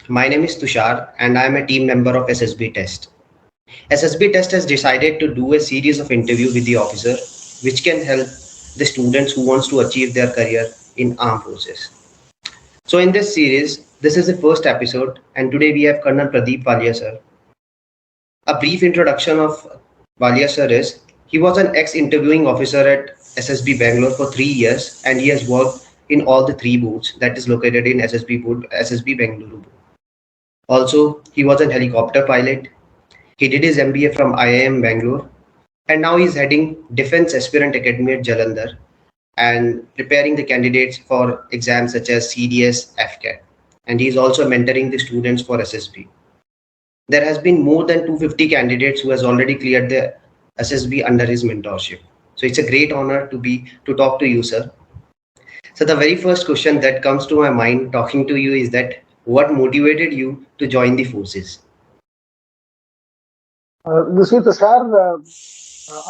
My name is Tushar and I am a team member of SSB Test. SSB Test has decided to do a series of interview with the officer which can help the students who wants to achieve their career in armed forces. So in this series, this is the first episode and today we have Colonel Pradeep Walia sir. A brief introduction of Walia sir is he was an ex-interviewing officer at SSB Bangalore for 3 years and he has worked in all the three boards that is located in SSB board, SSB Bangalore. Also, he was a helicopter pilot. He did his MBA from IIM Bangalore and now he's heading Defence Aspirant Academy at Jalandhar and preparing the candidates for exams such as CDS, AFCAT. And he's also mentoring the students for SSB. There has been more than 250 candidates who has already cleared the SSB under his mentorship. So it's a great honor to talk to you, sir. So the very first question that comes to my mind talking to you is that what motivated you to join the forces? You see, Tushar,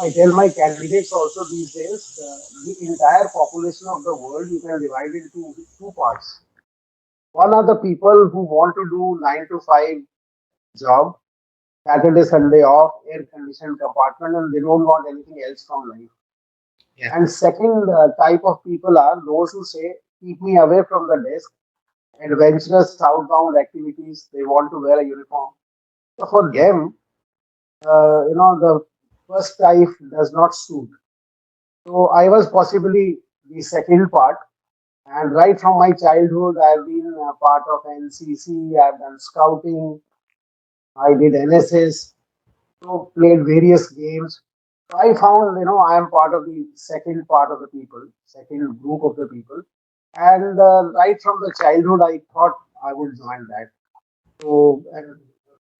I tell my candidates also these days, the entire population of the world, you can divide it into two parts. One are the people who want to do 9 to 5 job, Saturday, Sunday off, air conditioned compartment, and they don't want anything else from life. Yeah. And second type of people are those who say, keep me away from the desk, adventurous outbound activities, they want to wear a uniform. So for Yeah. them, the first type does not suit. So I was possibly the second part. And right from my childhood, I've been a part of NCC, I've done scouting, I did NSS, so played various games. So I found, I am part of the second part of the people, second group of the people. And right from the childhood, I thought I would join that. So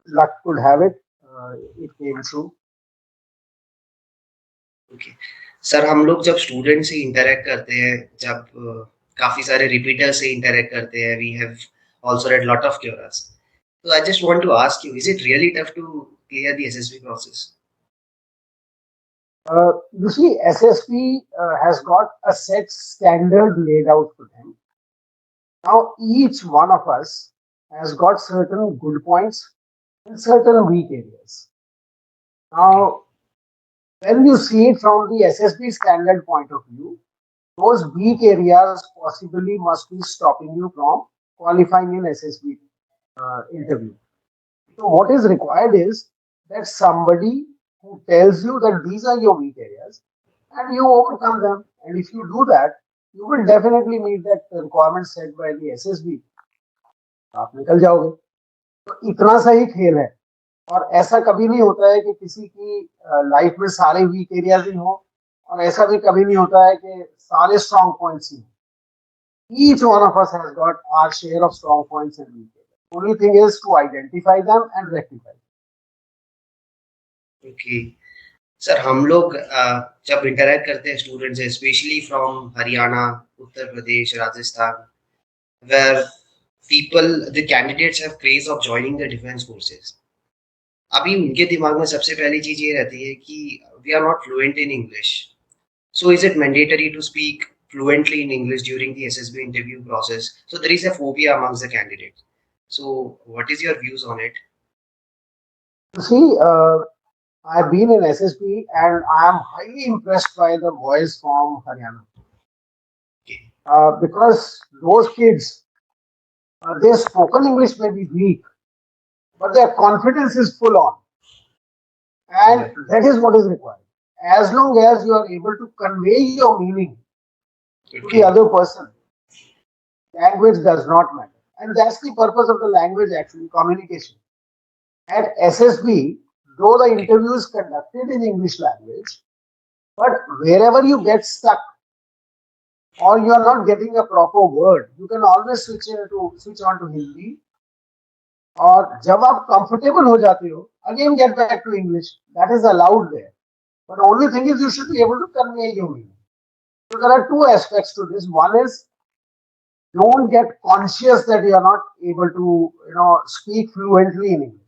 luck could have it, it came true. Okay sir, हम लोग जब student से interact करते हैं, जब काफी सारे repeater से इंटरेक्ट करते हैं, we have also read lot of queries. So I just want to ask you, is it really tough to clear the SSB process? You see, SSP has got a set standard laid out for them. Now, each one of us has got certain good points and certain weak areas. Now, when you see it from the SSB standard point of view, those weak areas possibly must be stopping you from qualifying in SSB interview. So, what is required is that somebody who tells you that these are your weak areas and you overcome them. And if you do that, you will definitely meet that requirement set by the SSB. आप निकल जाओगे. तो इतना सा ही खेल है. और ऐसा कभी नहीं होता है कि किसी की लाइफ में सारे वीक एरियाज ही हो, और ऐसा भी कभी नहीं होता है कि सारे स्ट्रॉन्ग पॉइंट्स ही हो. Each one of us has got our share of strong points and weak areas. Only thing is to identify them and rectify them. Okay sir, हम लोग जब इंटरेक्ट करते हैं स्टूडेंट से, specially from Haryana, Uttar Pradesh, Rajasthan, where people the candidates have craze of joining the defence forces. अभी उनके दिमाग में सबसे पहली चीज ये रहती है कि we are not fluent in English. So is it mandatory to speak fluently in English during the SSB interview process? So there is a phobia amongst the candidates. So what is your views on it? You see, I've been in SSB and I am highly impressed by the boys from Haryana. Okay. Because those kids, their spoken English may be weak, but their confidence is full on. And that is what is required. As long as you are able to convey your meaning to the Okay. other person, language does not matter. And that's the purpose of the language actually, communication. At SSB, though the interview is conducted in English language, but wherever you get stuck or you are not getting a proper word, you can always switch on to Hindi. और जब आप comfortable हो जाते हो, again get back to English. That is allowed there. But the only thing is you should be able to convey your meaning. So there are two aspects to this. One is don't get conscious that you are not able to, speak fluently in English.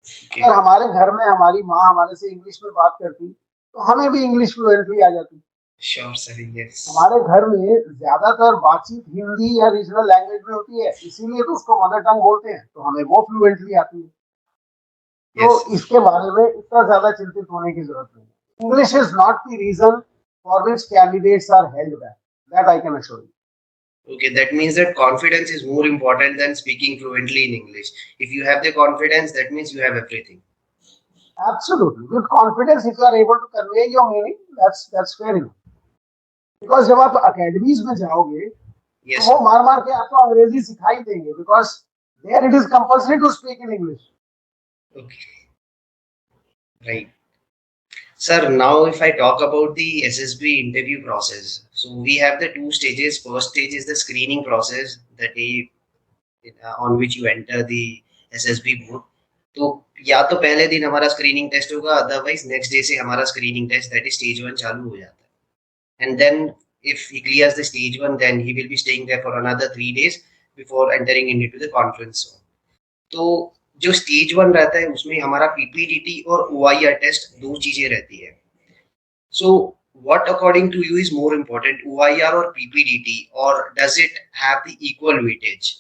Okay. अगर हमारे घर में हमारी माँ हमारे से English में बात करती तो हमें भी इंग्लिश फ्लुएंटली आ जाती. Sure, sir. Yes. हमारे घर में ज्यादातर बातचीत हिंदी या रीजनल लैंग्वेज में होती है, इसीलिए तो उसको मदर टंग बोलते हैं, तो हमें वो फ्लुएंटली आती है। तो Yes, sir. इसके बारे में इतना ज्यादा चिंतित होने की जरूरत नहीं है। English is not the reason for which candidates are held back, that I can assure Okay, that means that confidence is more important than speaking fluently in English. If you have the confidence, that means you have everything. you. Absolutely. With confidence, if you are able to convey your meaning, that's fair enough. Because जब आप academies में जाओगे तो Yes, वो sir. मार मार के आपको अंग्रेजी सिखाई देंगे, because there it is compulsory to speak in English. Okay, right. Sir, now if I talk about the SSB interview process, so we have the two stages. First stage is the screening process that on which you enter the SSB board. तो या तो पहले दिन हमारा screening test होगा, otherwise next day से हमारा screening test that is stage 1 चालू हो जाता है. And then if he clears the stage 1, then he will be staying there for another 3 days before entering into the conference zone. तो जो stage 1 रहता है उसमें हमारा पीपीडीटी और ओआईआर टेस्ट दो चीजें रहती है. So what according to you is more important, OIR or PPDT, or does it have the equal weightage?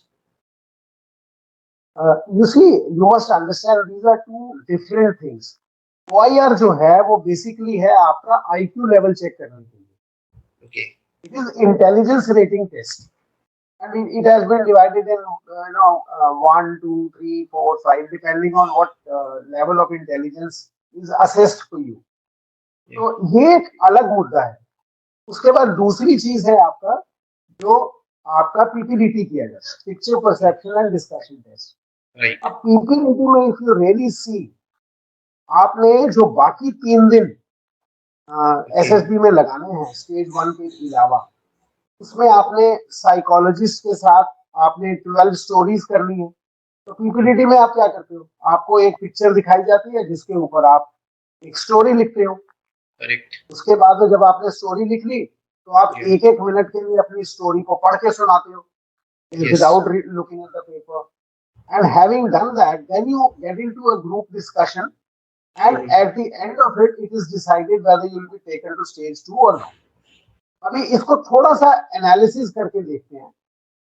You see, you must understand these are two different things. OIR जो है वो basically है आपका IQ level check करने के लिए. Okay. It is intelligence rating test. And it has been divided in 1, 2, 3, 4, 5 depending on what level of intelligence is assessed for you. Yeah. तो ये एक अलग मुद्दा है. उसके बाद दूसरी चीज है आपका जो आपका पीपीडीटी किया जाता है, picture perception and discussion test. Right. अब पीपीडीटी में इफ यू रियली सी, आपने जो बाकी 3 दिन एसएसबी में लगाने हैं स्टेज 1 के अलावा, उसमें आपने साइकोलॉजिस्ट के साथ आपने 12 स्टोरीज करनी है. तो पीपीडीटी में आप क्या करते हो, आपको एक पिक्चर दिखाई जाती है जिसके ऊपर आप एक स्टोरी लिखते हो. Correct. उसके बाद में जब आपने स्टोरी लिख ली तो आप Yeah. एक एक मिनट के लिए अपनी स्टोरी को पढ़ के सुनाते हो Yes. without looking at the paper. And having done that, then you get into a group discussion, and at the end of it, it is decided whether you will be taken to stage 2 or not. अभी इसको थोड़ा सा analysis करके देखते हैं.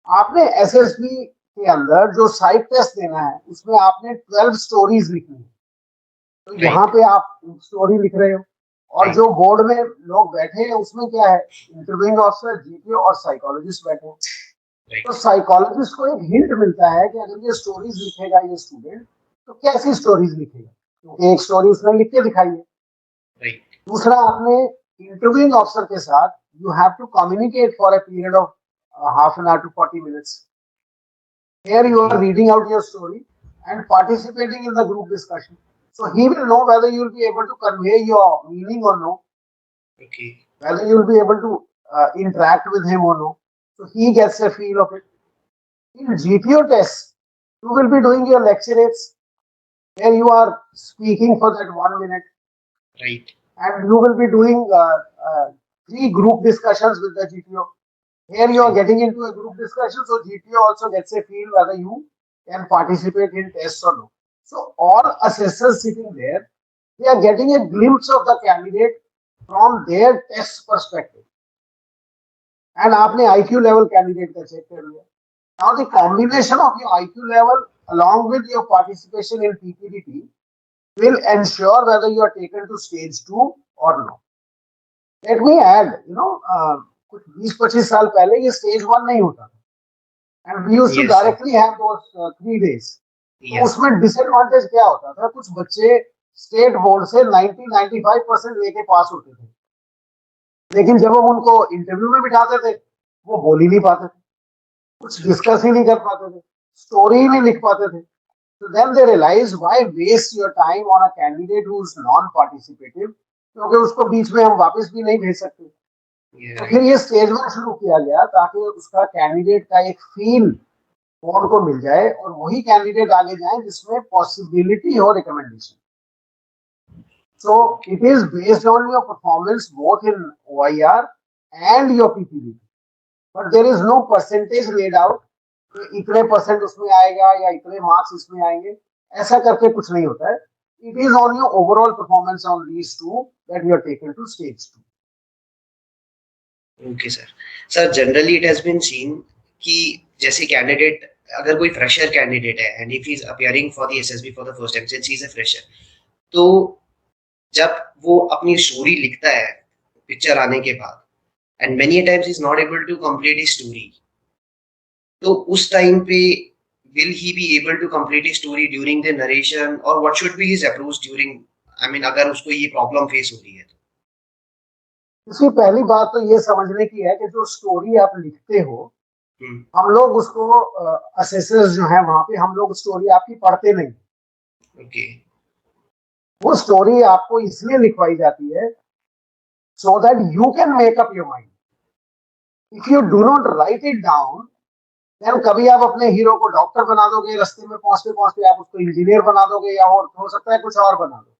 आपने SSB के अंदर जो साइड टेस्ट देना है उसमें आपने 12 स्टोरीज लिखनी है. तो Right. यहाँ पे आप स्टोरी लिख रहे हो, और Right. जो बोर्ड में लोग बैठे हैं उसमें क्या है, इंटरव्यूइंग ऑफिसर, जीपी और साइकोलॉजिस्ट बैठे हैं. Right. तो साइकोलॉजिस्ट को एक हिंट मिलता है कि अगर ये स्टोरीज लिखेगा ये स्टूडेंट तो कैसी स्टोरीज लिखेगा, क्योंकि एक स्टोरी उसने लिख के दिखाई है. Right. दूसरा, आपने इंटरव्यूइंग ऑफिसर के साथ you have to communicate for a period of half an hour to 40 minutes. Here you are reading out your story and participating in the group discussion. So he will know whether you will be able to convey your meaning or no, Okay. whether you will be able to interact with him or no. So he gets a feel of it. In GPO tests, you will be doing your lecturates where you are speaking for that 1 minute, Right. and you will be doing 3 group discussions with the GPO. Here you are getting into a group discussion, so GPO also gets a feel whether you can participate in tests or no. So all assessors sitting there, they are getting a glimpse of the candidate from their test perspective. And आपने IQ level candidate का check कर लिया. Now the combination of your IQ level along with your participation in PPDT will ensure whether you are taken to stage 2 or no. Let me add, कुछ 20-25 साल पहले ये stage 1 नहीं होता था. And we used to Yes, sir. directly have those 3 days. तो Yeah. उसमें disadvantage क्या होता था, कुछ बच्चे स्टेट बोर्ड से 90-95% लेके पास होते थे, लेकिन जब हम उनको इंटरव्यू में बिठाते थे वो बोल ही नहीं पाते थे, कुछ डिस्कस ही नहीं कर पाते थे, स्टोरी ही नहीं लिख पाते थे. So then they realize why waste your time on a candidate who's non-participative, क्योंकि उसको बीच में हम वापस भी नहीं भेज सकते. Yeah. तो फिर ये स्टेज 1 शुरू किया गया ताकि उसका कैंडिडेट का एक फील बोर्ड को मिल जाए और वही कैंडिडेट आगे जाए जिसमें पॉसिबिलिटी हो recommendation. So it is based on your performance both in OIR and your PPD. But there is no percentage laid out कि इतने परसेंट उसमें आएगा या इतने मार्क्स इसमें आएंगे, ऐसा करके कुछ नहीं होता है. It is on your overall performance on these two that you are taken to stage 2. Okay sir. Sir generally it has been seen कि जैसे कैंडिडेट, अगर कोई फ्रेशर कैंडिडेट है and if he is appearing for the SSB for the first time since he is a fresher, तो जब वो अपनी story लिखता है पिक्चर आने के बाद and many times is not able to complete his story, तो उस टाइम पे will he be able to complete his story during the narration or what should be his approach during, I mean अगर उसको ये problem face हो रही है तो. इसकी पहली बात तो ये समझने की है कि जो स्टोरी आप लिखते हो, हम्म. हम लोग उसको असेसर्स जो है वहां पे, हम लोग स्टोरी आपकी पढ़ते नहीं. ओके. वो स्टोरी आपको इसलिए लिखवाई जाती है so that you can make up your mind. If you do not write it down, then कभी आप अपने हीरो को डॉक्टर बना दोगे, रास्ते में पहुंचते पहुंचते आप उसको इंजीनियर बना दोगे, या और हो सकता है कुछ और बना दो.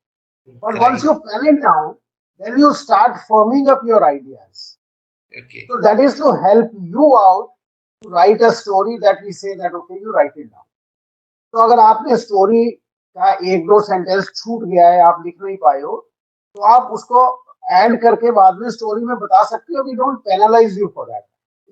But once right. you pen it down, then you start forming up your ideas. Okay. So that is to help you out to write a story that we say that okay, you write it down. तो अगर आपने story का एक दो sentence छूट गया है, आप लिख नहीं पाए हो, तो आप उसको ऐड करके बाद में स्टोरी में बता सकते हो. We don't penalise you for that.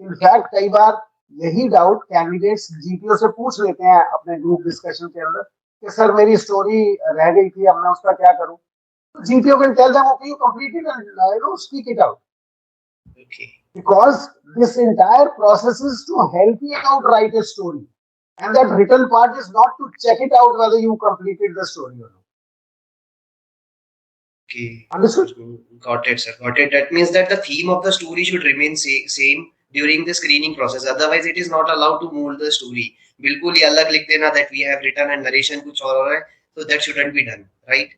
In fact कई बार यही डाउट कैंडिडेट्स जीपीओ से पूछ लेते हैं अपने ग्रुप डिस्कशन के अंदर कि सर मेरी स्टोरी रह गई थी, अब मैं उसका क्या करूं. तो GPO can tell them okay, you complete it and speak it out. Okay. Because this entire process is to help you out write a story, and that written part is not to check it out whether you completed the story or not. Okay. Understood? Got it, sir. Got it. That means that the theme of the story should remain same during the screening process. Otherwise, it is not allowed to mold the story. बिल्कुल ही अलग लिख देना that we have written and narration कुछ और हो रहा है, so that shouldn't be done, right?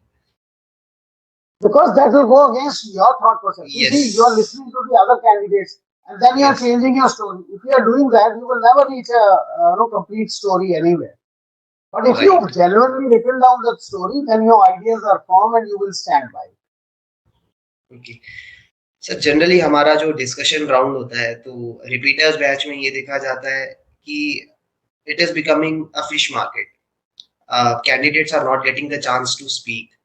Because that will go against your thought process. You see, you are Yes. listening to the other candidates, and then you are Yes. changing your story. If you are doing that, you will never reach a complete story anywhere. But if you Right. genuinely written down that story, then your ideas are firm and you will stand by it. Okay. Sir generally हमारा जो discussion round होता है तो repeaters batch में ये देखा जाता है कि it is becoming a fish market. Candidates are not getting the chance to speak.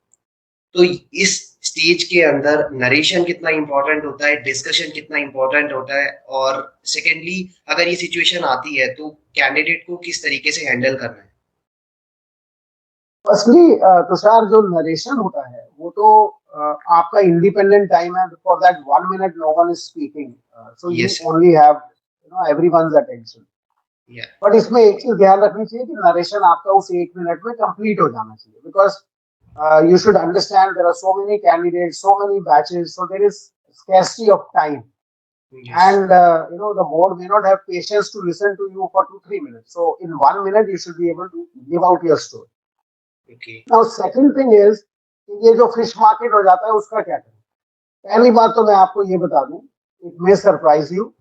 तो इस स्टेज के अंदर नरेशन कितना इंपॉर्टेंट होता है, डिस्कशन कितना इंपॉर्टेंट होता है, और सेकेंडली अगर ये सिचुएशन आती है तो कैंडिडेट को किस तरीके से हैंडल करना है. फर्स्टली तुषार, जो नरेशन होता है वो तो आपका इंडिपेंडेंट टाइम है. For that 1 minute no one is speaking, so you yes. Only have everyone's attention. Yeah. But इसमें एक चीज ध्यान रखनी चाहिए कि नरेशन आपका उस 1 मिनट में कंप्लीट हो जाना चाहिए. Because you should understand there are so many candidates, so many batches, so there is scarcity of time, yes. and the board may not have patience to listen to you for 2-3 minutes. So in 1 minute you should be able to give out your story. Okay. Now second thing is कि ये जो fish market हो जाता है उसका क्या करें. पहली बात तो मैं आपको ये बता दूं, it may surprise you,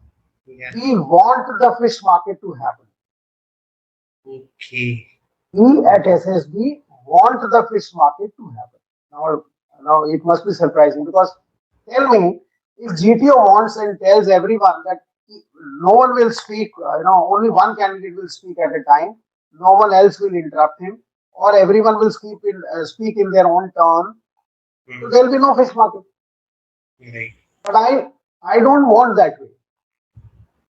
we want the fish market to happen. Okay. We at SSB want the fish market to happen. Now it must be surprising, because tell me, if GTO wants and tells everyone that no one will speak, only one candidate will speak at a time, no one else will interrupt him, or everyone will speak in their own turn, so there will be no fish market. Right. But I don't want that way.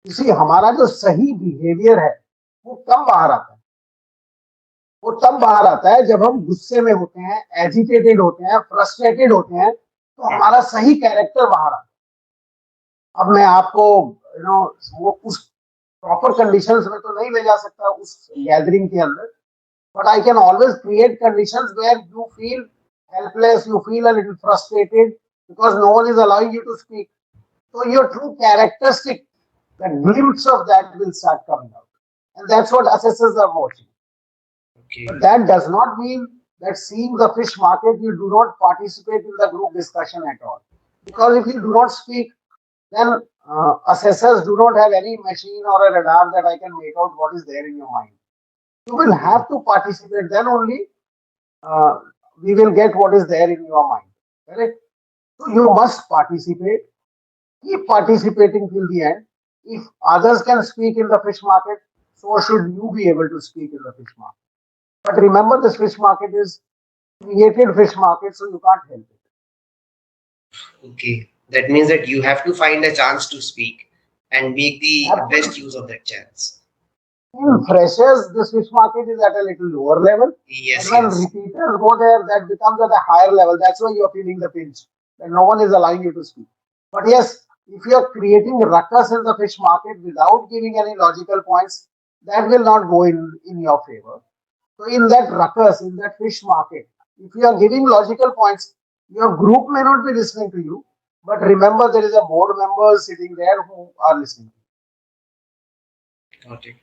इसी हमारा जो सही behaviour है वो कब बाहर आता है. वो तब बाहर आता है जब हम गुस्से में होते हैं, एजिटेटेड होते हैं, फ्रस्ट्रेटेड होते हैं, तो हमारा सही कैरेक्टर बाहर आता है. अब मैं आपको वो उस प्रॉपर कंडीशंस में तो नहीं ले जा सकता उस गैदरिंग के अंदर, but I can always create conditions where you feel helpless, you feel a little frustrated because no one is allowing you to speak. So your true characteristic, the glimpse of that will start coming out. And that's what assessors are watching. Okay. But that does not mean that seeing the fish market, you do not participate in the group discussion at all. Because if you do not speak, then assessors do not have any machine or a radar that I can make out what is there in your mind. You will have to participate, then only we will get what is there in your mind. Correct? So you must participate. Keep participating till the end. If others can speak in the fish market, so should you be able to speak in the fish market. But remember, this fish market is created fish market, so you can't help it. Okay. That means that you have to find a chance to speak and make the best Absolutely. use of that chance. In freshers, the Swiss market is at a little lower level, but Yes, when yes. repeaters go there, that becomes at a higher level. That's why you're feeling the pinch, that no one is allowing you to speak. But yes, if you're creating ruckus in the fish market without giving any logical points, that will not go in your favor. So in that ruckus, in that fish market, if you are giving logical points, your group may not be listening to you, but remember there is a board member sitting there who are listening. Got it.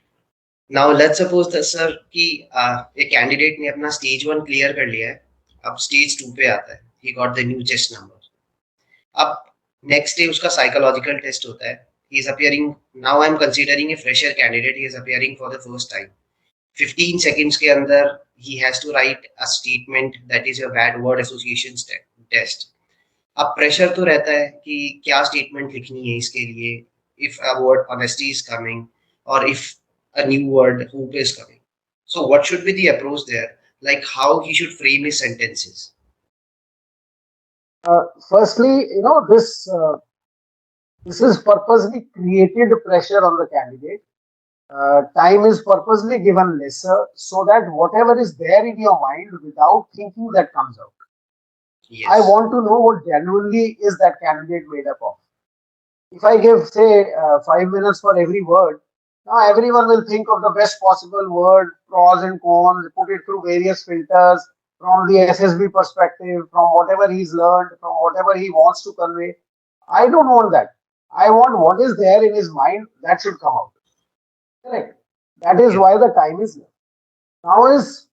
Now let's suppose that sir कि एक candidate ने अपना stage 1 clear कर लिया है, अब stage 2 पे आता है, he got the new chest number. अब नेक्स्ट डे उसका साइकोलॉजिकल टेस्ट होता है. He is appearing, now I am considering a fresher candidate, he is appearing for the first time. 15 seconds के अंदर he has to write a statement that is a bad word association test. अब pressure तो रहता है कि क्या statement लिखनी है इसके लिए, if a word honesty is coming or if a new word hope is coming. So what should be the approach there, like how he should frame his sentences? Firstly, this is purposely created pressure on the candidate. Time is purposely given lesser so that whatever is there in your mind without thinking that comes out. I Yes. want to know what genuinely is that candidate made up of. If I give, say, 5 minutes for every word, now everyone will think of the best possible word, pros and cons, put it through various filters from the SSB perspective, from whatever he's learned, from whatever he wants to convey. I don't want that. I want what is there in his mind that should come out. Correct. That is Yes. why the time is left. Now is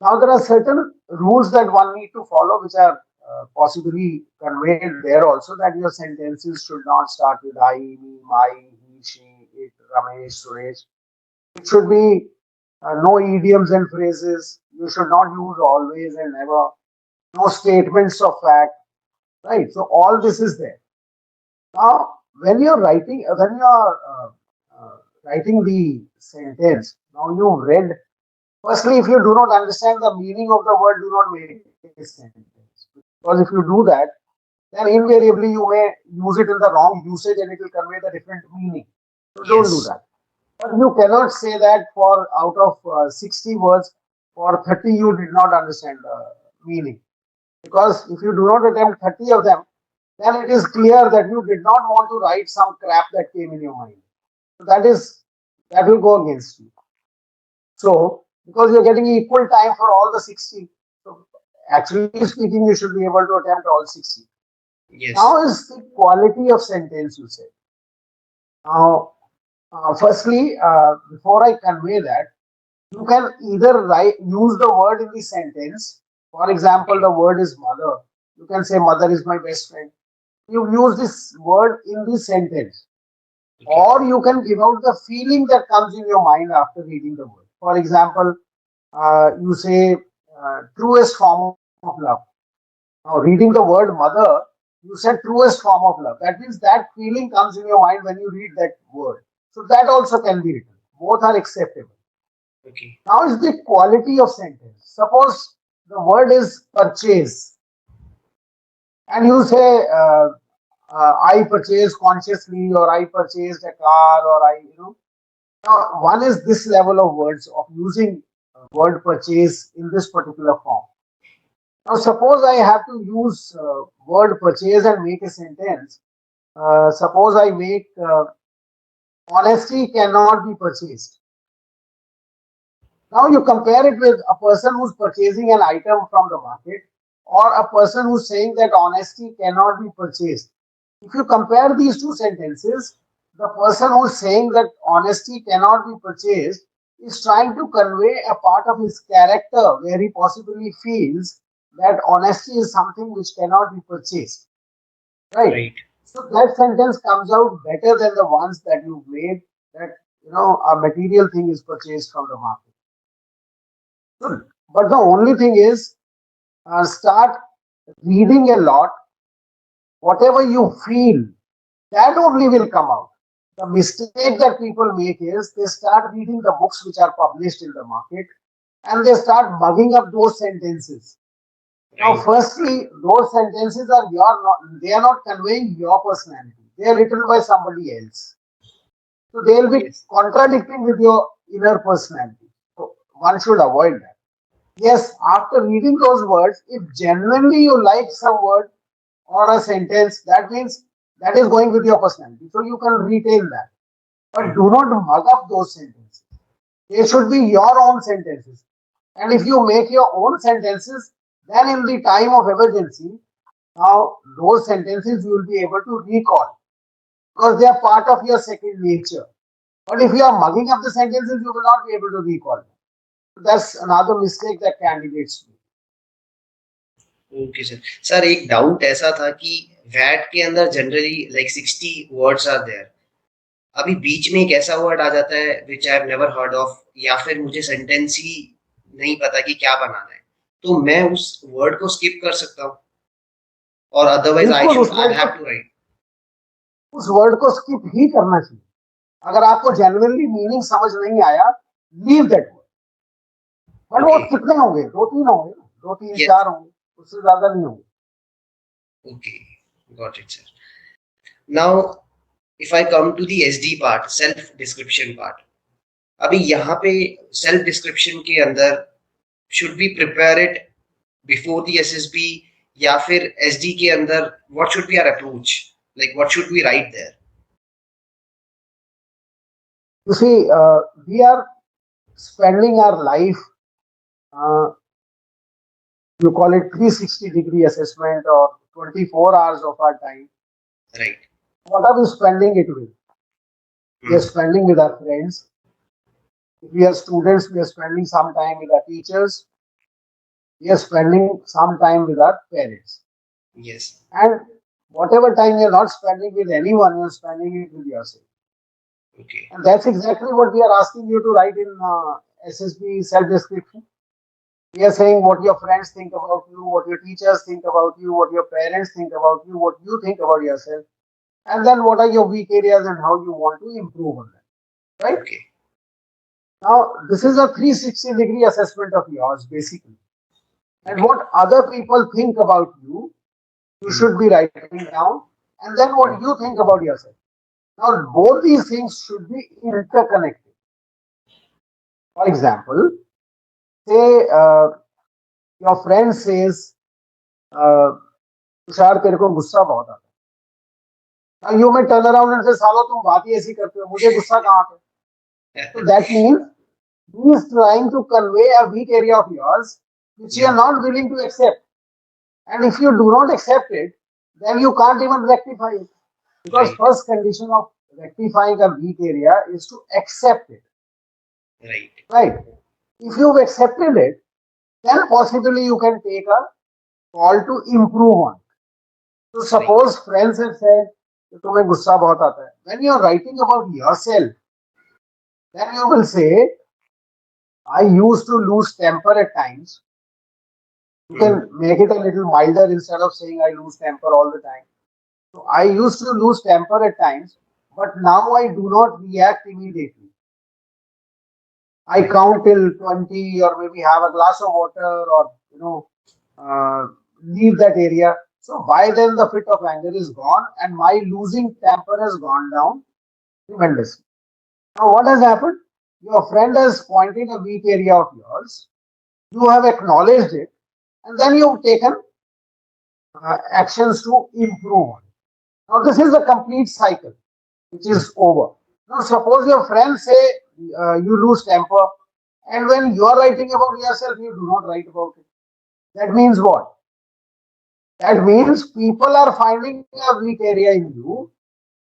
now there are certain rules that one need to follow, which are possibly conveyed there also. That your sentences should not start with I, me, my, he, she, it, Ramesh, Suresh. It should be no idioms and phrases. You should not use always and never. No statements of fact. Right. So all this is there. Now, when you're writing the sentence, now you've read. Firstly, if you do not understand the meaning of the word, do not make a sentence. Because if you do that, then invariably you may use it in the wrong usage and it will convey the different meaning. So don't do Yes. that. But you cannot say that for out of 60 words, for 30 you did not understand the meaning. Because if you do not attempt 30 of them, then it is clear that you did not want to write some crap that came in your mind. So that will go against you. So, because you're getting equal time for all the 60, so actually speaking, you should be able to attempt all 60. Now Yes. is the quality of sentence you say. Now, firstly, before I convey that, you can either use the word in the sentence. For example, Okay. the word is mother. You can say mother is my best friend. You use this word in the sentence. Okay. Or you can give out the feeling that comes in your mind after reading the word. For example, you say truest form of love. Now, reading the word mother, you said truest form of love. That means that feeling comes in your mind when you read that word. So that also can be written. Both are acceptable. Okay. Now is the quality of sentence. Suppose the word is purchase, and you say I purchased consciously, or I purchased a car, or Now, one is this level of words of using word purchase in this particular form. Now, suppose I have to use word purchase and make a sentence. Suppose I make honesty cannot be purchased. Now, you compare it with a person who's purchasing an item from the market or a person who's saying that honesty cannot be purchased. If you compare these two sentences, the person who's saying that honesty cannot be purchased is trying to convey a part of his character where he possibly feels that honesty is something which cannot be purchased. Right? Right. So that sentence comes out better than the ones that you've made that a material thing is purchased from the market. Good. But the only thing is, start reading a lot. Whatever you feel, that only will come out. The mistake that people make is they start reading the books which are published in the market and they start mugging up those sentences. Now, Right. firstly, those sentences are they are not conveying your personality. They are written by somebody else. So they will be Yes. contradicting with your inner personality. So one should avoid that. Yes, after reading those words, if genuinely you like some word or a sentence, that means that is going with your personality. So you can retain that. But Hmm. do not mug up those sentences. They should be your own sentences. And if you make your own sentences, then in the time of emergency, now those sentences you will be able to recall because they are part of your second nature. But if you are mugging up the sentences, you will not be able to recall them. That's another mistake that candidates do. Okay sir. Sir एक doubt ऐसा था कि वैट के अंदर generally like 60 words are there. अभी बीच में एक ऐसा वर्ड आ जाता है which I have never heard of, या फिर मुझे सेंटेंस ही नहीं पता कि क्या बनाना है, तो मैं उस वर्ड को स्किप कर सकता हूँ, और अदरवाइज बिल्कुल आई हैव टू राइट। उस वर्ड को स्किप ही करना चाहिए। अगर आपको जेन्युइनली मीनिंग समझ नहीं आया, लीव दैट वर्ड। बट वो ओके। कितने होंगे? दो तीन होंगे ना, दो तीन यस। चार होंगे, उससे ज्यादा नहीं होंगे। Okay, got it sir. Now if I come to the SD part, self description part, अभी यहाँ पे सेल्फ डिस्क्रिप्शन के अंदर should be prepare it before the SSB, या फिर एसडी के अंदर what should be our approach, like what should we write there? You see, we are spending our life, uh, you call it 360-degree assessment or 24 hours of our time. Right. What are we spending it with? We are spending with our friends. If we are students, we are spending some time with our teachers. We are spending some time with our parents. Yes. And whatever time you're not spending with anyone, you're spending it with yourself. Okay. And that's exactly what we are asking you to write in SSB self description. We are saying what your friends think about you, what your teachers think about you, what your parents think about you, what you think about yourself, and then what are your weak areas and how you want to improve on them. Right? Okay. Now, this is a 360-degree assessment of yours, basically. And okay. what other people think about you, you should be writing down, and then what you think about yourself. Now, both these things should be interconnected. For example, say your friend says, Tushar तेरे को गुस्सा बहुत आता है। Now you may turn around and say, सालो तुम बात ही ऐसी करते हो, मुझे गुस्सा कहाँ आता है? So that means he is trying to convey a weak area of yours which you are not willing to accept. And if you do not accept it, then you can't even rectify it. Because right. first condition of rectifying a weak area is to accept it. Right. Right? If you've accepted it, then possibly you can take a call to improve on it. So right. suppose friends have said कि तुम्हें गुस्सा बहुत आता है. When you are writing about yourself, then you will say, I used to lose temper at times. You can make it a little milder instead of saying I lose temper all the time. So I used to lose temper at times, but now I do not react immediately. I count till 20 or maybe have a glass of water or, leave that area. So by then the fit of anger is gone and my losing temper has gone down tremendously. Now what has happened? Your friend has pointed a weak area of yours. You have acknowledged it and then you've taken actions to improve on it. Now this is a complete cycle which is over. Now suppose your friends say you lose temper and when you are writing about yourself, you do not write about it. That means what? That means people are finding a weak area in you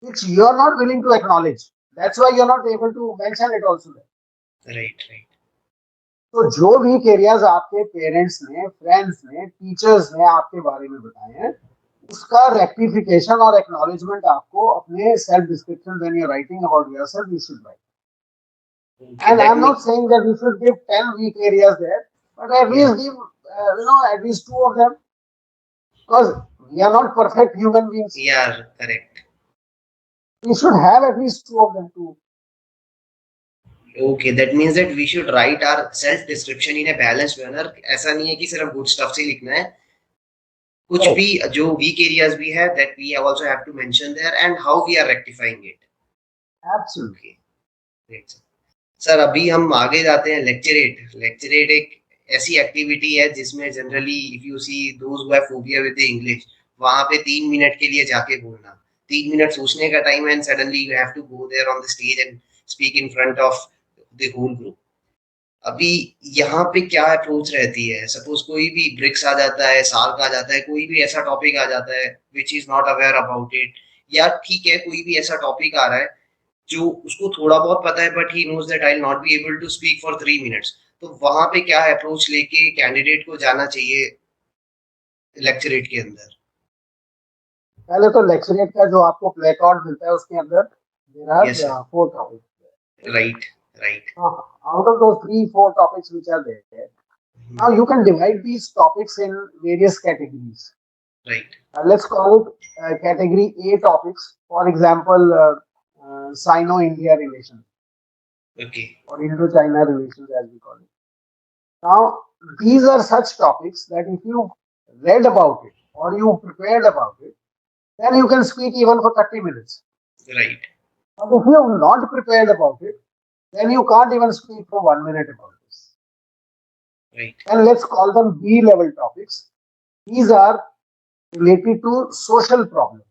which you are not willing to acknowledge. That's why you're not able to mention it also there. Right. Right. तो जो weak areas आपके parents ने, friends ने, teachers ने आपके बारे में बताए हैं, उसका रेक्टिफिकेशन और एक्नॉलेजमेंट आपको अपने self description when you are writing about yourself you should write. Okay, And that I'm not means saying that you should give 10 weak areas there, but at या। least give, at least two of them. Because we are not perfect human beings. यार correct. We should have at least two of them too. Okay, that means that we should write our self description in a balanced manner. ऐसा नहीं है कि सिर्फ good stuff से लिखना है, कुछ भी correct. जो weak areas भी है that we also have to mention there and how we are rectifying it. Absolutely. Okay, great. Sir अभी हम आगे जाते हैं लेक्चरेट एक ऐसी एक्टिविटी है जिसमें generally if you see those who have phobia with English वहां पे 3 मिनट के लिए जाके बोलना 3 मिनट सोचने का टाइम है and suddenly you have to go there on the stage and speak in front of the whole group अभी यहाँ पे क्या अप्रोच रहती है सपोज कोई भी ब्रिक्स आ जाता है साल का आ जाता है कोई भी ऐसा टॉपिक आ जाता है which is not aware about it या ठीक है कोई भी ऐसा टॉपिक आ रहा है जो उसको थोड़ा बहुत पता है but he knows that I will not be able to speak for 3 minutes तो वहां पे क्या अप्रोच लेके कैंडिडेट को जाना चाहिए लेक्चरेट के अंदर पहले तो लेक्चरेट का जो आपको प्लेकार्ड मिलता है उसके अंदर there are yes sir 4 topics. Right right Out of those 3-4 topics which are there, now you can divide these topics in various categories. Right Let's call it category A topics. For example, Sino-India relations okay or Indo-China relations, as we call it. Now, these are such topics that if you read about it or you prepared about it, then you can speak even for 30 minutes. Right But if you have not prepared about it, then you can't even speak for 1 minute about this. Right And let's call them B level topics. These are related to social problems.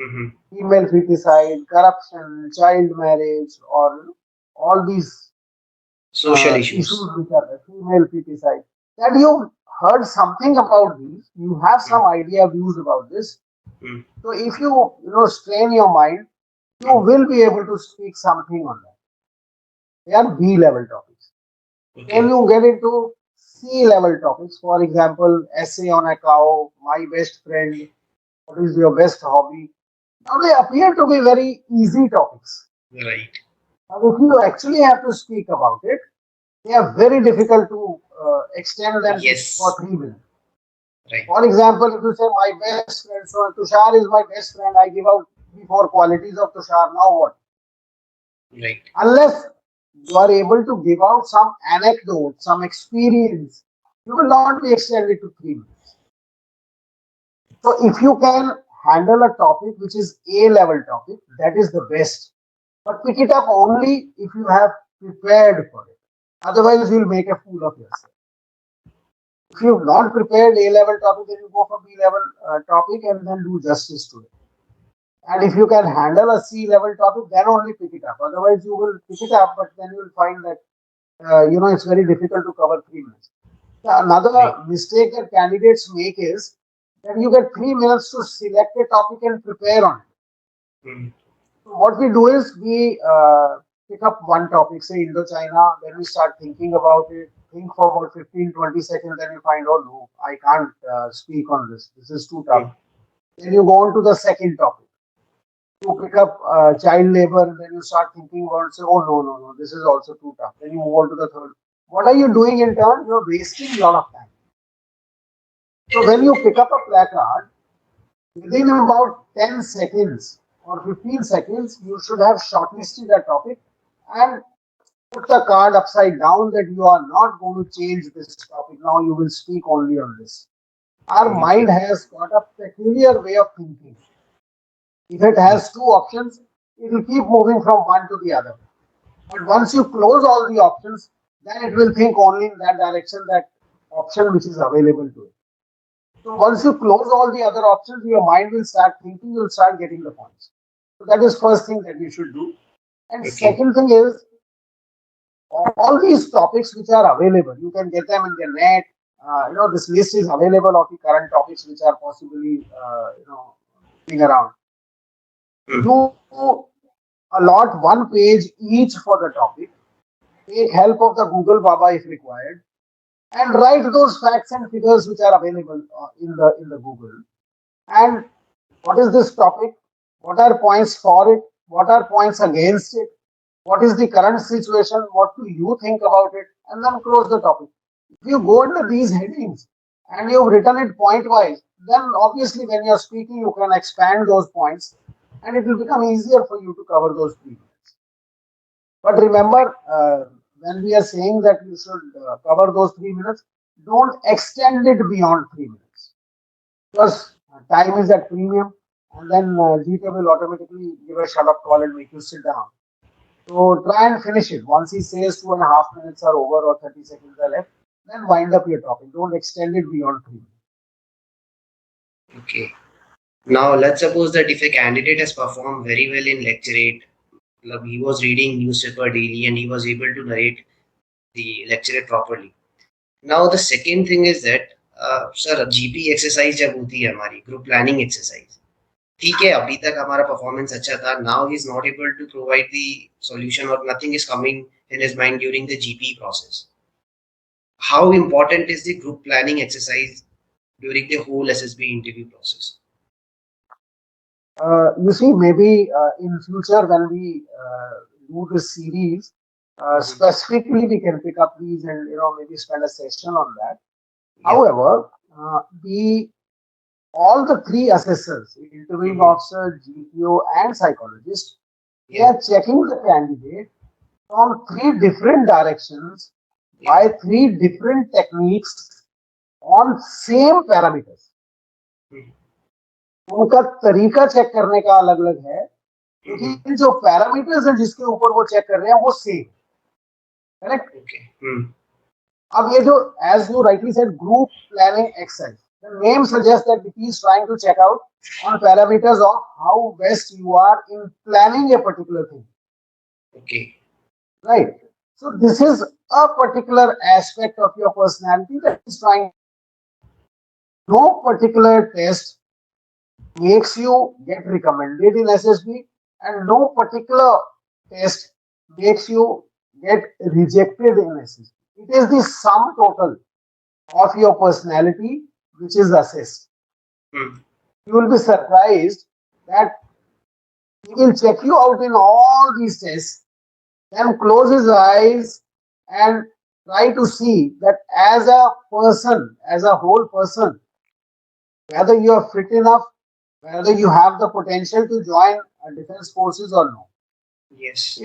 Female feticide, corruption, child marriage, or all these social issues issues which are there, female feticide. That you heard something about these, you have some idea, views about this. So if you strain your mind, you will be able to speak something on that. They are B level topics. Then okay you get into C level topics. For example, essay on a cow, my best friend, what is your best hobby? Now they appear to be very easy topics. Right But if you actually have to speak about it, they are very difficult to extend them yes for 3 minutes. Right For example, if you say my best friend, so Tushar is my best friend, I give out 3-4 qualities of Tushar. Now what? Right Unless you are able to give out some anecdote, some experience, you will not be extended to 3 minutes. So if you can handle a topic which is A level topic, that is the best. But pick it up only if you have prepared for it. Otherwise, you'll make a fool of yourself. If you've not prepared A level topic, then you go for B level topic and then do justice to it. And if you can handle a C level topic, then only pick it up. Otherwise, you will pick it up, but then you will find that it's very difficult to cover 3 minutes. Another mistake that candidates make is that you get 3 minutes to select a topic and prepare on it. So what we do is we pick up one topic, say Indo-China, then we start thinking about it, think for about 15-20 seconds, then you find, oh no, I can't speak on this. This is too tough. Then you go on to the second topic. You pick up child labor, and then you start thinking about it, say, oh no, this is also too tough. Then you move on to the third. What are you doing in turn? You're wasting a lot of time. So when you pick up a placard, within about 10 seconds or 15 seconds, you should have shortlisted a topic and put the card upside down that you are not going to change this topic. Now you will speak only on this. Our mind has got a peculiar way of thinking. If it has two options, it will keep moving from one to the other. But once you close all the options, then it will think only in that direction, that option which is available to it. So once you close all the other options, your mind will start thinking, you'll start getting the points. So that is first thing that you should do. And second thing is, all these topics which are available, you can get them in the net. This list is available of the current topics which are possibly, being around. You allot one page each for the topic, take help of the Google Baba if required, and write those facts and figures which are available in the Google. And what is this topic? What are points for it? What are points against it? What is the current situation? What do you think about it? And then close the topic. If you go under these headings and you've written it point wise, then obviously when you're speaking, you can expand those points and it will become easier for you to cover those 3 minutes. But remember, when we are saying that you should cover those 3 minutes, don't extend it beyond 3 minutes. because time is at premium, and then GT will automatically give a shut up call and make you sit down. So try and finish it. Once he says 2.5 minutes are over or 30 seconds are left, then wind up your topic. Don't extend it beyond 3 minutes. Okay. Now let's suppose that if a candidate has performed very well in lecturate, like he was reading newspaper daily and he was able to narrate the lecturate properly. Now the second thing is that sir GP exercise जब होती है हमारी group planning exercise, ठीक है अभी तक हमारा performance अच्छा था, now he is not able to provide the solution और nothing is coming in his mind during the GP process. How important is the group planning exercise during the whole SSB interview process? You see, maybe in future when we do this series, specifically we can pick up these and maybe spend a session on that. Yeah. However, the all the three assessors, interviewing officer, GPO, and psychologist, they Yeah. are checking the candidate from three different directions Yeah. by three different techniques on same parameters. उनका तरीका check करने का अलग अलग है, लेकिन जो parameters हैं जिसके ऊपर वो चेक कर रहे हैं वो सेम. करेक्ट. Okay. अब ये जो as you rightly said group planning exercise, the name suggests that he is trying to check out on parameters of how best you are in planning a particular thing. Okay. Right. So this is a particular aspect of your personality that is trying. No particular test makes you get recommended in SSB, and no particular test makes you get rejected in SSB. It is the sum total of your personality which is assessed. You will be surprised that he will check you out in all these tests, then close his eyes and try to see that as a person, as a whole person, whether you are fit enough, whether you have the potential to join defense forces or no. Yes.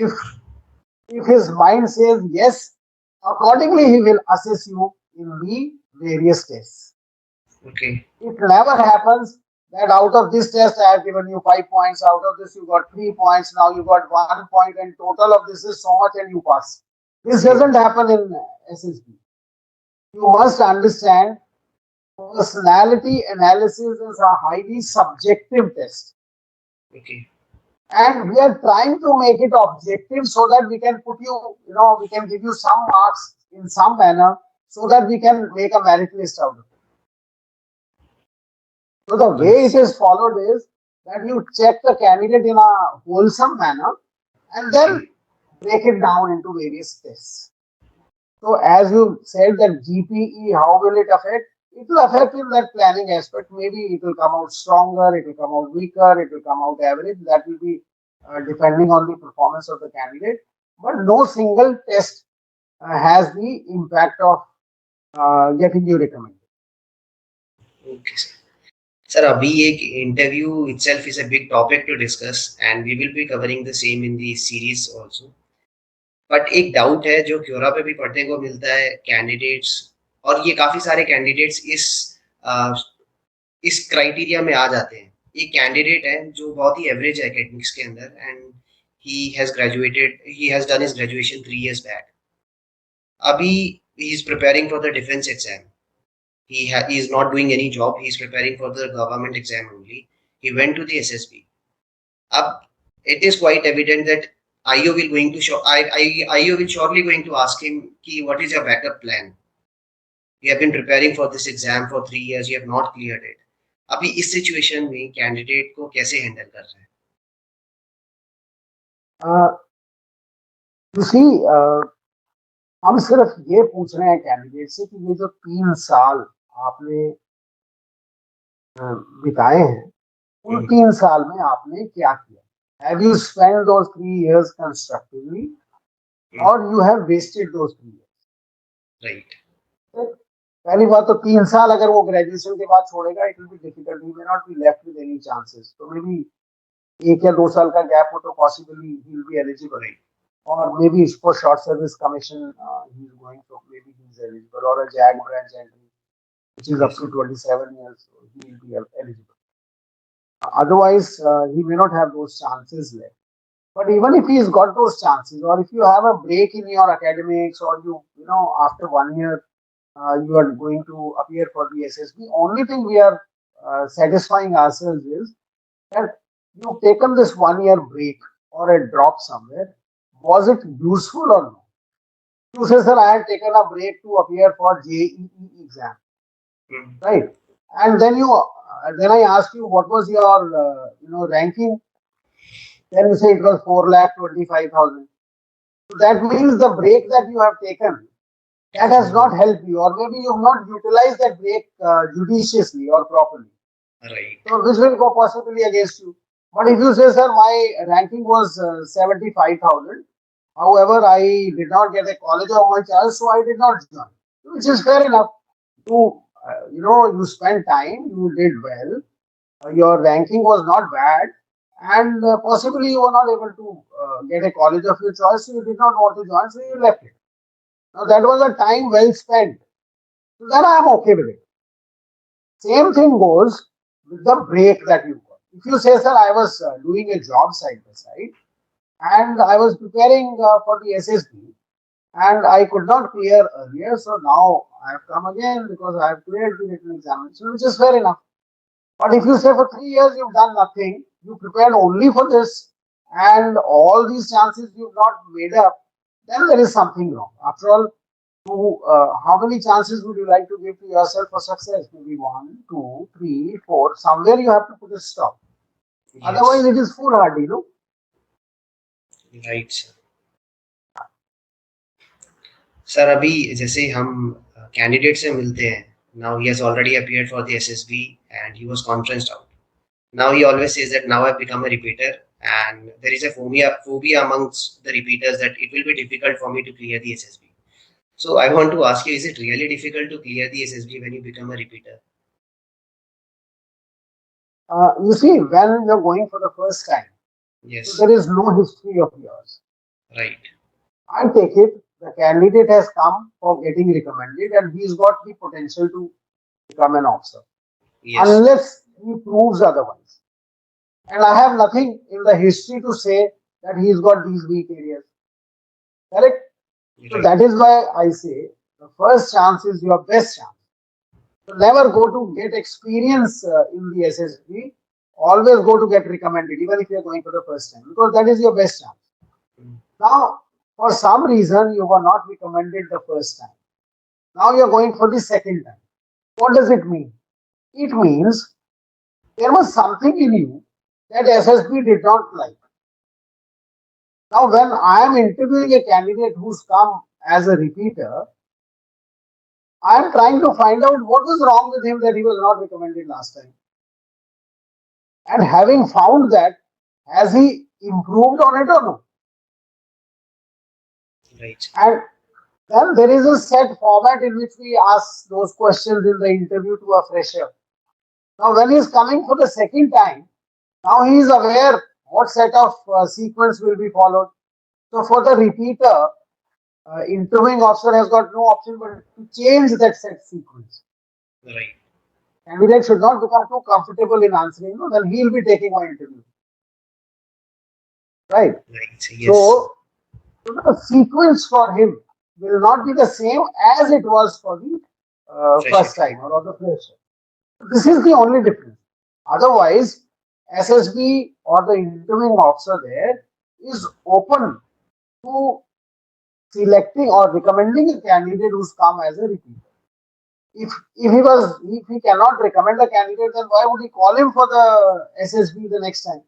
If his mind says yes, accordingly he will assess you in the various tests. Okay. It never happens that out of this test I have given you 5 points, out of this you got 3 points, now you got 1 point, and total of this is so much and you pass. This doesn't happen in SSB. You must understand personality analysis is a highly subjective test. Okay. And we are trying to make it objective so that we can put you, we can give you some marks in some manner so that we can make a merit list out of it. So the way it is followed is that you check the candidate in a wholesome manner and then break it down into various tests. So as you said that GPE, how will it affect? It will affect in that planning aspect. Maybe it will come out stronger, it will come out weaker, it will come out average. That will be depending on the performance of the candidate. But no single test has the impact of getting you recommended. Okay, sir. Sir, abhi ek interview itself is a big topic to discuss, and we will be covering the same in the series also. But एक doubt है जो Quora पे भी पढ़ने को मिलता है candidates, और ये काफी सारे कैंडिडेट्स इस क्राइटेरिया में आ जाते हैं. एक कैंडिडेट है जो बहुत ही एवरेज है एकेडमिक्स के अंदर, and he has done his graduation 3 years back. अभी he is preparing for the defence exam. he is not doing any job. He is preparing for the government exam only. He went to the SSB. Ab it is quite evident that IO will going to show IO will surely going to ask him ki what is your backup plan. You have been preparing for this exam for 3 years. You have not cleared it. अभी इस situation में candidate को कैसे handle कर रहे हैं? You see, हम सिर्फ ये पूछ रहे हैं कैंडिडेट से कि ये जो 3 साल आपने बिताए हैं, उन 3 साल में आपने क्या किया? Have you spent those 3 years constructively, or you have wasted those 3 years? Right. पहली बात तो 3 साल अगर वो ग्रेजुएशन के बाद छोड़ेगा, it will be difficult. He may not be left with any chances. So maybe 1 या 2 साल का गैप हो तो possibly he will be eligible. Right. Or maybe for short service commission he is going, so maybe he is eligible, or a JAG branch entry. which is up Yes. to 27 years, so he will be eligible. Otherwise, he may not have those chances left. But even if he's got those chances, or if you have a break in your academics, or after 1 year, you are going to appear for the SSB, only thing we are satisfying ourselves is that you've taken this 1 year break or a drop somewhere. Was it useful or no? You say, sir, I have taken a break to appear for JEE exam, Mm. right? And then I ask you, what was your, ranking? Then you say it was 4,25,000. So that means the break that you have taken, that has Mm. not helped you, or maybe you have not utilized that break judiciously or properly. Right. So which will go possibly against you. But if you say, sir, my ranking was 75,000, however, I did not get a college of my choice, so I did not join, which is fair enough. You spent time, you did well, your ranking was not bad, and possibly you were not able to get a college of your choice, so you did not want to join, so you left it. Now that was a time well spent. So then I am okay with it. Same thing goes with the break that you got. If you say, sir, I was doing a job side by side and I was preparing for the SSB and I could not clear earlier, so now I have come again because I have cleared the written examination, which is fair enough. But if you say for 3 years you've done nothing, you prepared only for this, and all these chances you've not made up, then there is something wrong. After all, how many chances would you like to give to yourself for success? Maybe one, two, three, four. Somewhere you have to put a stop. Otherwise, Yes. it is foolhardy. Right, sir. Sir अभी जैसे हम candidate से मिलते हैं, now he has already appeared for the SSB and he was conferenced out. Now he always says that now I've become a repeater, and there is a phobia amongst the repeaters that it will be difficult for me to clear the SSB. So I want to ask you, is it really difficult to clear the SSB when you become a repeater? You see, when you're going for the first time, so Yes. there is no history of yours. Right. I take it the candidate has come for getting recommended and he's got the potential to become an officer, Yes. unless he proves otherwise. And I have nothing in the history to say that he's got these weak areas. Correct? So Right. that is why I say the first chance is your best chance. So never go to get experience in the SSB. Always go to get recommended, even if you're going for the first time, because that is your best chance. Mm. Now, for some reason, you were not recommended the first time. Now you're going for the second time. What does it mean? It means there was something in you that SSB did not like. Now, when I am interviewing a candidate who's come as a repeater, I am trying to find out what was wrong with him that he was not recommended last time. And having found that, has he improved on it or no? Right. And then there is a set format in which we ask those questions in the interview to a fresher. Now, when he is coming for the second time, now he is aware what set of sequence will be followed. So, for the repeater, interviewing officer has got no option but to change that set sequence. Right. Candidate should not become too comfortable in answering, then he will be taking my interview. Right. Right. Yes. So, the sequence for him will not be the same as it was for the Fresher. first time or the fresher. This is the only difference. Otherwise, SSB or the interviewing officer there is open to selecting or recommending a candidate who's come as a repeater. If he cannot recommend a candidate, then why would he call him for the SSB the next time?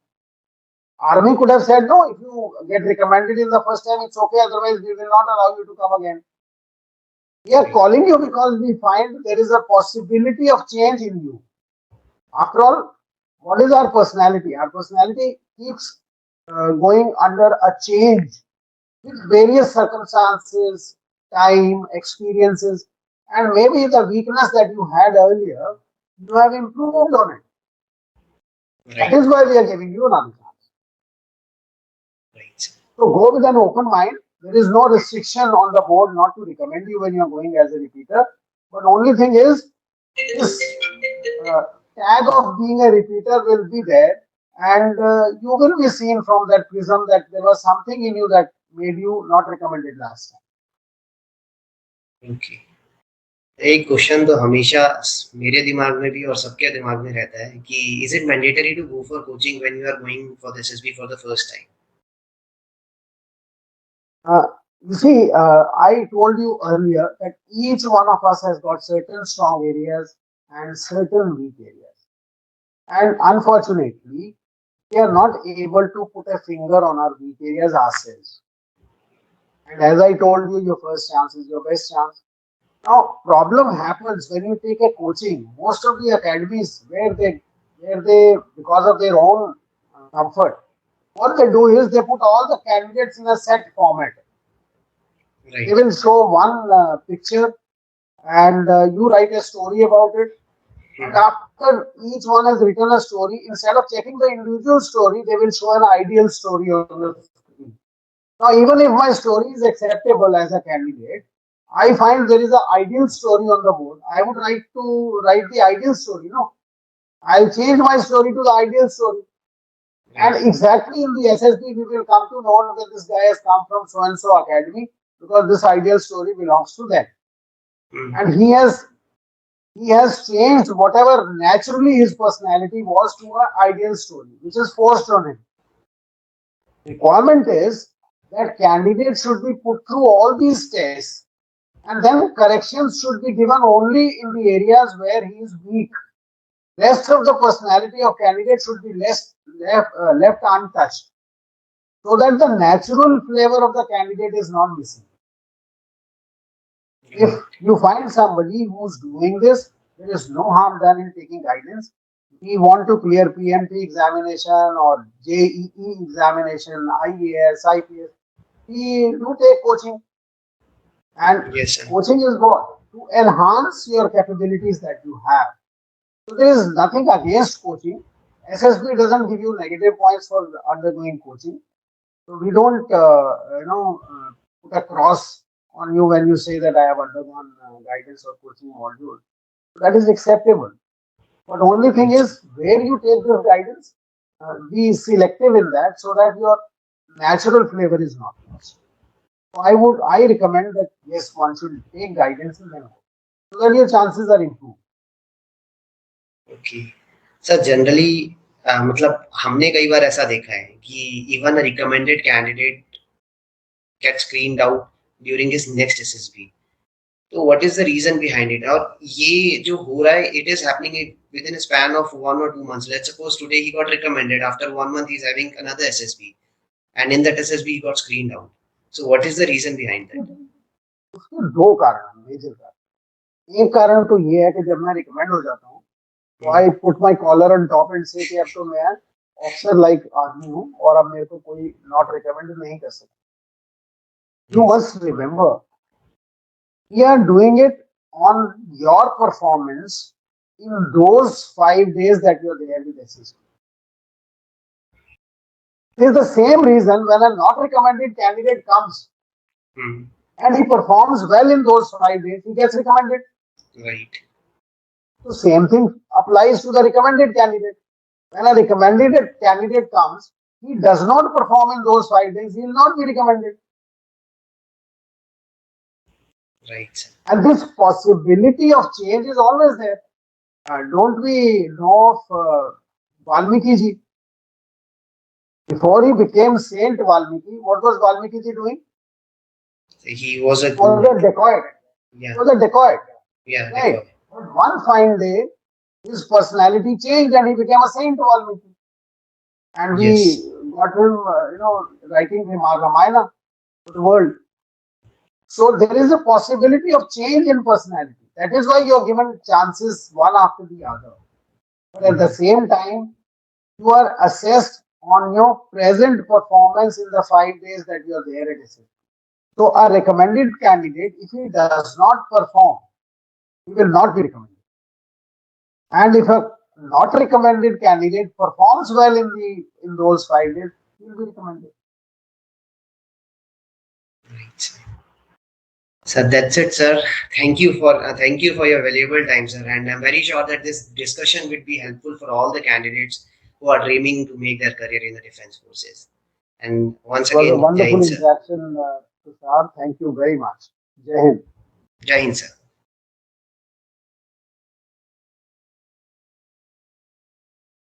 Army could have said no. If you get recommended in the first time, it's okay. Otherwise, we will not allow you to come again. We are Right. calling you because we find there is a possibility of change in you. After all, what is our personality? Our personality keeps going under a change with various circumstances, time, experiences, and maybe the weakness that you had earlier, you have improved on it. That Right. is why we are giving you another chance. Right. So go with an open mind. There is no restriction on the board not to recommend you when you are going as a repeater. But only thing is, this uh, tag of being a repeater will be there, and you will be seen from that prism that there was something in you that made you not recommended last time. Okay. एक question तो हमेशा मेरे दिमाग में भी और सबके दिमाग में रहता है कि is it mandatory to go for coaching when you are going for the SSB for the first time? Uh, you see, I told you earlier that each one of us has got certain strong areas and certain weak areas. And unfortunately, we are not able to put a finger on our weak areas ourselves. And as I told you, your first chance is your best chance. Now, problem happens when you take a coaching. Most of the academies where they because of their own comfort, what they do is they put all the candidates in a set format. They right. will show one picture and you write a story about it. And after each one has written a story, instead of checking the individual story, they will show an ideal story on the screen. Now, even if my story is acceptable as a candidate, I find there is an ideal story on the board. I would like to write the ideal story. No, I'll change my story to the ideal story. And right. exactly in the SSB, we will come to know that this guy has come from so and so academy because this ideal story belongs to them. And he has changed whatever naturally his personality was to an ideal story, which is forced on him. Requirement is that candidates should be put through all these tests and then corrections should be given only in the areas where he is weak. Rest of the personality of candidate should be left untouched so that the natural flavor of the candidate is not missing. If you find somebody who's doing this, there is no harm done in taking guidance. We want to clear PMT examination or JEE examination, IAS, IPS. We do take coaching, and yes sir. coaching is what? To enhance your capabilities that you have. So there is nothing against coaching. SSB doesn't give you negative points for undergoing coaching. So we don't, put a cross on you when you say that I have undergone guidance or coaching module. That is acceptable. But only thing right. is where you take this guidance, be selective in that so that your natural flavor is not lost. So I recommend that yes, one should take guidance and then go. So that your chances are improved. Okay sir, generally मतलब हमने कई बार ऐसा देखा है कि even a recommended candidate get screened out during his next SSB. तो what is the reason behind it? और ये जो हो रहा है, it is happening within span of 1 or 2 months. Let's suppose today he got recommended, after 1 month he's having another SSB, and in that SSB he got screened out. So what is the reason behind that? उसके दो कारण हैं, major कारण। एक कारण तो ये है कि जब मैं रिकमेंड हो जाता हूँ तो I put my collar on top and से कि अब तो मैं ऑफिसर लाइक आदमी हूँ और अब मेरे को कोई नॉट रिकमेंड नहीं कर सकता। You must remember we are doing it on your performance in those 5 days that you are there with SSB. It is the same reason when a not recommended candidate comes Hmm. and he performs well in those 5 days, he gets recommended. Right. So same thing applies to the recommended candidate. When a recommended candidate comes, he does not perform in those 5 days, he will not be recommended. Right. And this possibility of change is always there. Don't we know of Valmiki ji? Before he became Saint Valmiki, what was Valmiki ji doing? He was a He was a dacoit. yeah. He was a dacoit. Yeah. Right. But one fine day, his personality changed and he became a Saint Valmiki. And we Yes. got him, writing Ramayana to the world. So there is a possibility of change in personality. That is why you are given chances one after the other. But at the same time, you are assessed on your present performance in the 5 days that you are there at SSB. So a recommended candidate, if he does not perform, he will not be recommended. And if a not recommended candidate performs well in those 5 days, he will be recommended. Right. So that's it, sir. Thank you for your valuable time, sir. And I'm very sure that this discussion would be helpful for all the candidates who are dreaming to make their career in the defense forces. And It once was a again, Jai wonderful Hind, sir. interaction, Tushar. Thank you very much. Jai Hind. Jai Hind, sir.